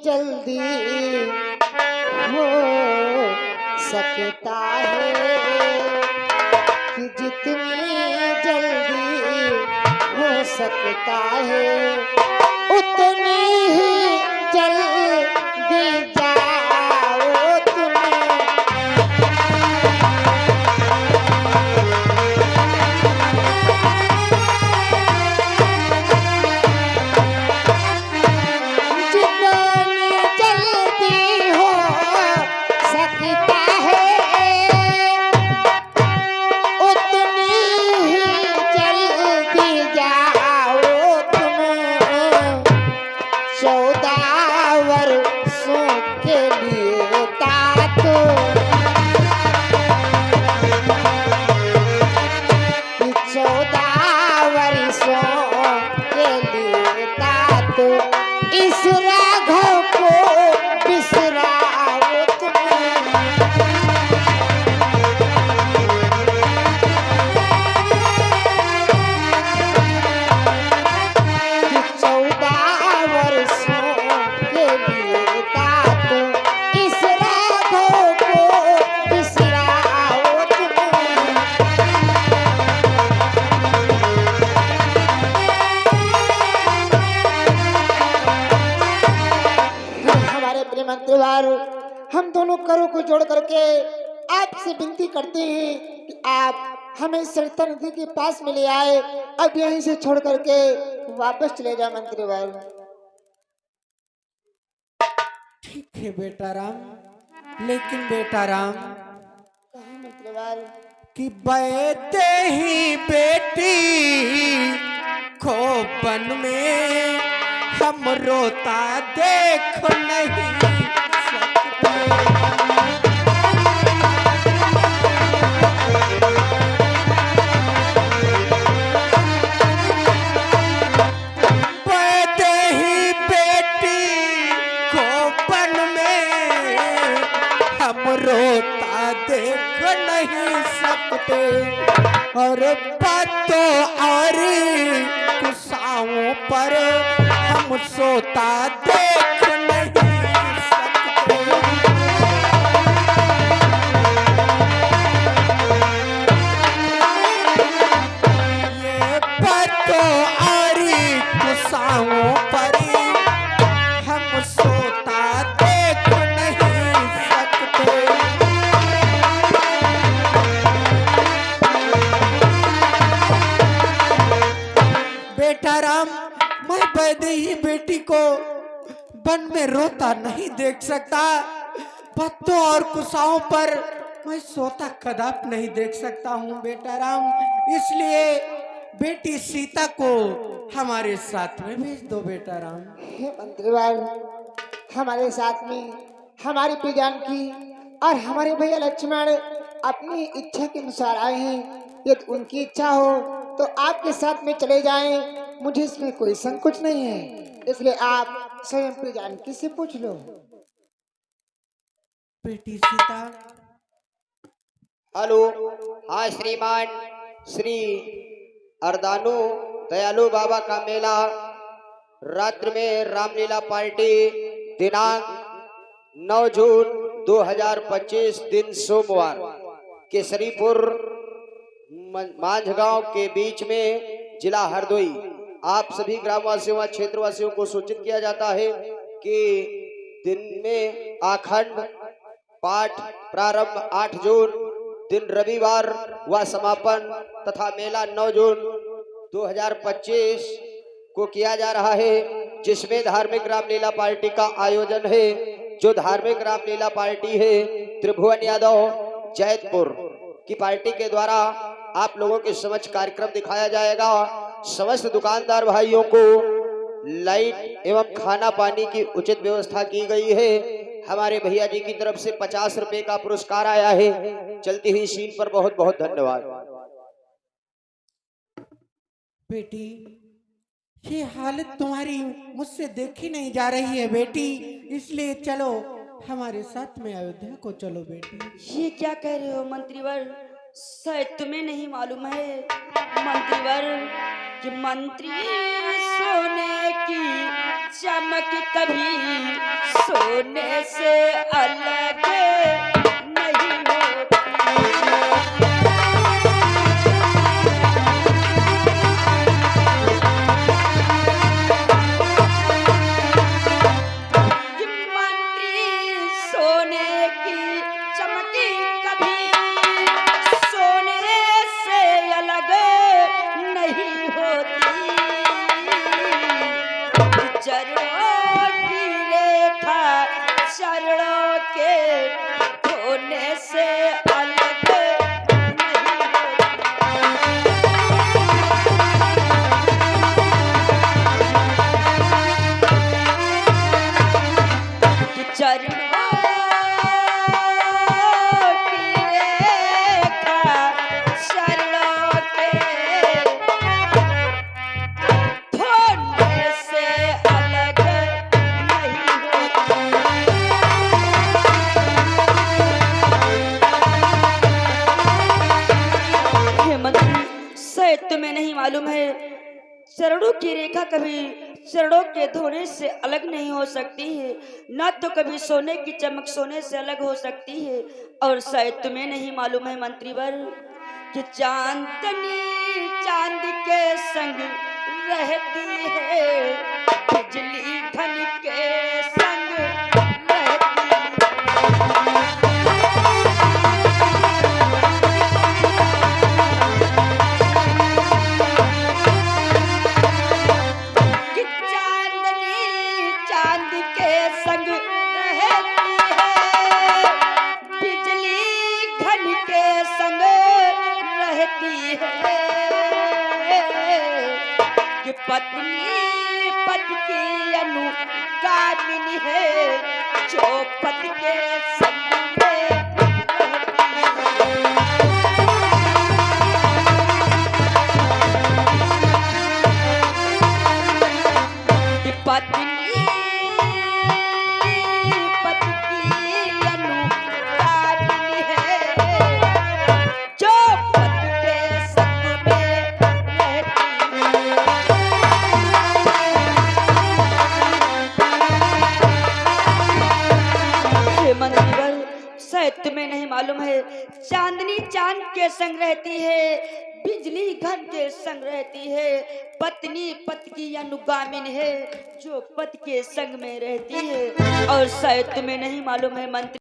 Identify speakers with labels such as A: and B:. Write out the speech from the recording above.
A: जल्दी हो सकता है कि जितनी जल्दी हो सकता है उतनी ही जल्दी जाओ तुम्हें। जितनी जल्दी हो सकता है उतनी ही जल्दी जाओ तुम्हें। 14 वर्षों के लिए तात 14 वर्षों के लिए तात इस राघव को बिसराओ तुम्हें। 14 वर्षों के लिए तात इस राघव को बिसराओ तुम्हें। हमारे प्रिय मंत्रीवार, हम दोनों करों को जोड़ करके आपसे विनती करते हैं कि आप हमें सरिता नदी के पास में ले आए। अब यहीं से छोड़ करके वापस चले जाए मंत्रीवार।
B: ठीक है बेटा राम, लेकिन बेटा राम
A: कहाँ मंत्रीवार?
B: कि बैठे ही बेटी खोपन में हम रोता देख नहीं सकते। बैठे ही बेटी खोपन में हम रोता देख नहीं सकते। और बातों और गुस्साओं पर हम सोता देख नहीं सकते। ये बातों और गुस्साओं पर हम सोता देख नहीं सकते। बेटा राम, मैं वैदेही बेटी को वन में रोता नहीं देख सकता। पत्तों और कुसाओं पर मैं सोता कदाप नहीं देख सकता हूँ बेटा राम। इसलिए बेटी सीता को हमारे साथ में भेज दो बेटा राम।
A: हे मंत्रीवार, हमारे साथ में हमारी प्रिय जानकी और हमारे भैया लक्ष्मण अपनी इच्छा के अनुसार आए हैं। यदि उनकी इच्छा हो तो आपके साथ में चले जाएं। मुझे इसमें कोई संकोच नहीं है, इसलिए आप स्वयं प्रिय जानकी से पूछ लो।
B: बेटी सीता।
C: हेलो, हाँ श्रीमान, श्री अर्दानु दयालु बाबा का मेला रात्रि में रामलीला पार्टी दिनांक 9 जून 2025 दिन सोमवार केसरीपुर मांझगांव के बीच में जिला हरदोई। आप सभी ग्रामवासियों व क्षेत्रवासियों को सूचित किया जाता है कि दिन में आखंड पाठ प्रारंभ 8 जून दिन रविवार व समापन तथा मेला 9 जून 2025 को किया जा रहा है, जिसमें धार्मिक रामलीला पार्टी का आयोजन है। जो धार्मिक रामलीला पार्टी है त्रिभुवन यादव जैतपुर की पार्टी के द्वारा आप लोगों के समक्ष कार्यक्रम दिखाया जाएगा। समस्त दुकानदार भाइयों को लाइट एवं खाना पानी की उचित व्यवस्था की गई है। हमारे भैया जी की तरफ से 50 रुपए का पुरस्कार आया है। चलती हुई सीन पर बहुत बहुत धन्यवाद।
B: बेटी, ये हालत तुम्हारी मुझसे देखी नहीं जा रही है बेटी, इसलिए चलो हमारे साथ में अयोध्या को चलो बेटी।
D: ये क्या कह रहे हो मंत्रीवर? शायद तुम्हें नहीं मालूम है मंत्रीवर कि मंत्री सोने की चमक कभी सोने से अलग नहीं होती। कि मंत्री सोने की चमकी कभी सोने से अलग नहीं होती। चरणों की रेखा चरणों के होने से अलग नहीं होती। कि चरणों की रेखा चरणों के होने से अलग नहीं होती। हे मंत्री, शायद तुम्हें नहीं मालूम है, चरणों की रेखा कभी चरणों के धोने से अलग नहीं हो सकती है, न तो कभी सोने की चमक सोने से अलग हो सकती है। और शायद तुम्हें नहीं मालूम है मंत्रीवर कि चांदनी चांद के संग रहती है, बिजली धन के संग रहती है। कि चांदनी चांद के संग रहती है, बिजली घन के संग रहती है। कि पत्नी पति की अनुगामिनी है, जो पति के संग में रहती है। कि पत्नी पति की अनुगामिनी है, जो पति के संग में रहती है। हे मंत्रीवर, शायद तुम्हें नहीं मालूम है, चांदनी चांद के संग रहती है, बिजली घन के संग रहती है, पत्नी पति की अनुगामिन है, जो पति के संग में रहती है। और शायद तुम्हें नहीं मालूम है मंत्री